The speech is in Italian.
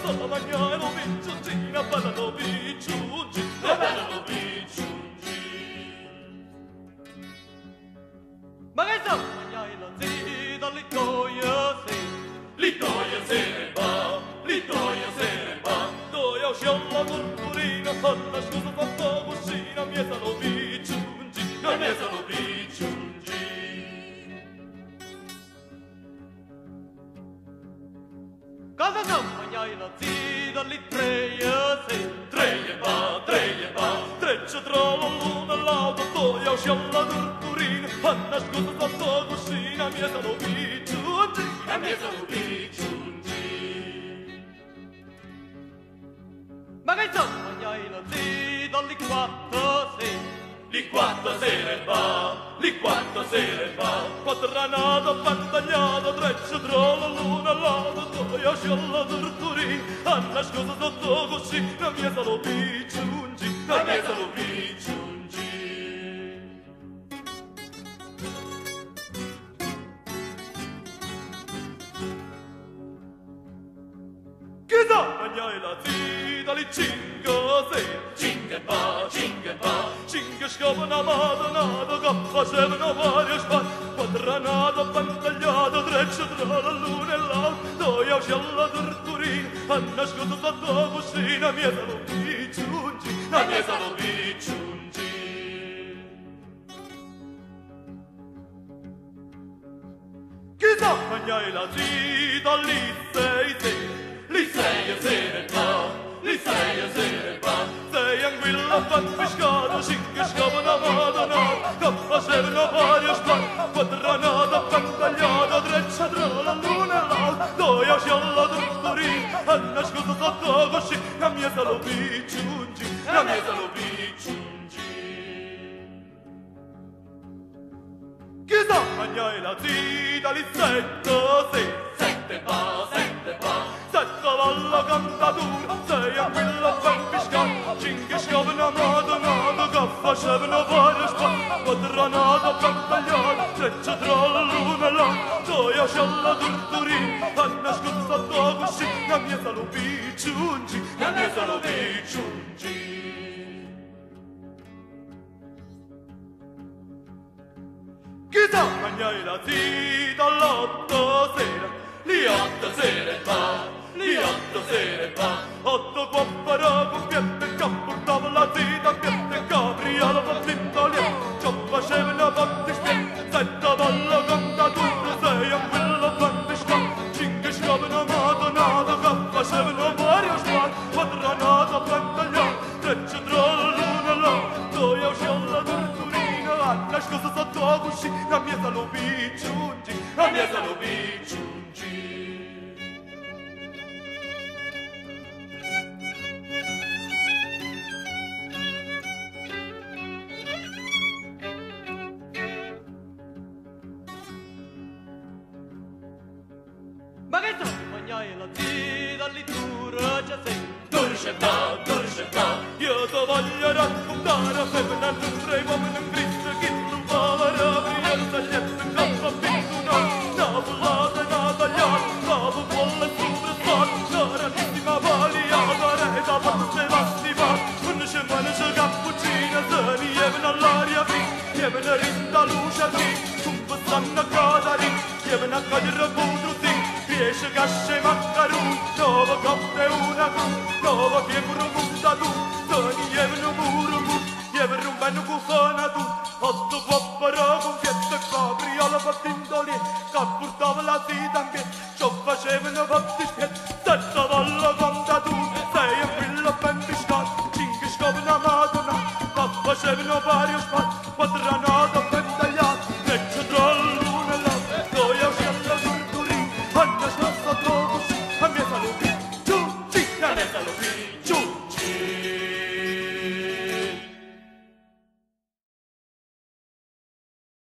solo mangiare lo picciuncino, balla lo picciuncino, balla lo picciuncino. Ma che so, mangiare lo zitto, li toglie se ne va, dove uscì la purpurina, alla scusa fatto cucina, miesa lo picciuncino, miesa lo picciuncino. Cosa so, mangiare lo zitto, li treie va, treccia tra la luna e l'auto, dove uscì la purpurina, alla scusa fatto cucina, miesa lo picciuncino, miesa lo picciuncino. Ma che so, mangiai lo zitto, li quattro se ne va, quattro ranato, pantagliato, treccia tra la luna e l'auto, dove esce la torturina, alla scusa sotto così, la mia lo picciungi, la mia lo picciungi. Che so, mangiai la zitto, li cinque va, cinque scopano madonado, che facevano varie spar, quadranato, pantagliato, treccia tra la luna e l'alto, dove uscì la torturina, ha nascosto sotto cucina, miesa lo picciungi, la miesa lo picciungi. Chissà, mangiai la zitto, li sei e va, sei anguilla fanfiscata, cinque scopano madonado, che facevano varie spar, quadranato, pantagliato, treccia tra la luna e l'alto, dove uscì la torturina, ha nascosto sotto così, la miesa lo picciungi, la miesa lo picciungi. Chissà, mangiai la zitto, li sette va, sette valla cantatura, sei anguilla fanfiscata, cinque scopano madonado, che facevano varie spar, quadranato, pantagliato, treccia tra la luna e l'alto, dove uscì la torturina, ha nascosto sotto così, la miesa lo picciungi, la miesa lo picciungi. Chissà, mangiai la zitto, l'otto se ne va, otto quappara con piette che portava la zitto, piette capriola per pintoliere, che facevano fatti spiette, sette valla cantatura, sei anguilla fanfiscata, cinque scopano madonado, che facevano varie spar, quadranato, pantagliato, treccia tra la luna e l'alto, dove uscì la torturina, ha nascosto sotto così, la miesa lo picciungi, la miesa lo picciungi. Ma che so, mangiai la zitto, li durce va, io ti voglio raccontare, femmina nutre, uomini in Cristo, chi non povera, prima taglietta, in capo a pinto, una bullata, una tagliata, capo folle sopra sport, una rarissima vagliata, reta, patte, vasti, una scemana, cappuccina, se ne llevano all'aria free, llevano rinda luce qui, un po' stanno a casa lì, llevano a cagliere putruti, riesce casce maccaroni, nuovo coppe una cruz, nuovo pieguro punta tu, soni llevano muro, llevano un bene cufana tu, otto quappara con fiette capriola pattindoli, che portava la zitto anche, ciò facevano fatti spiet, sette valla conta tu, sei anguilla fanfiscata, cinque scopano madonna, che facevano varie spar,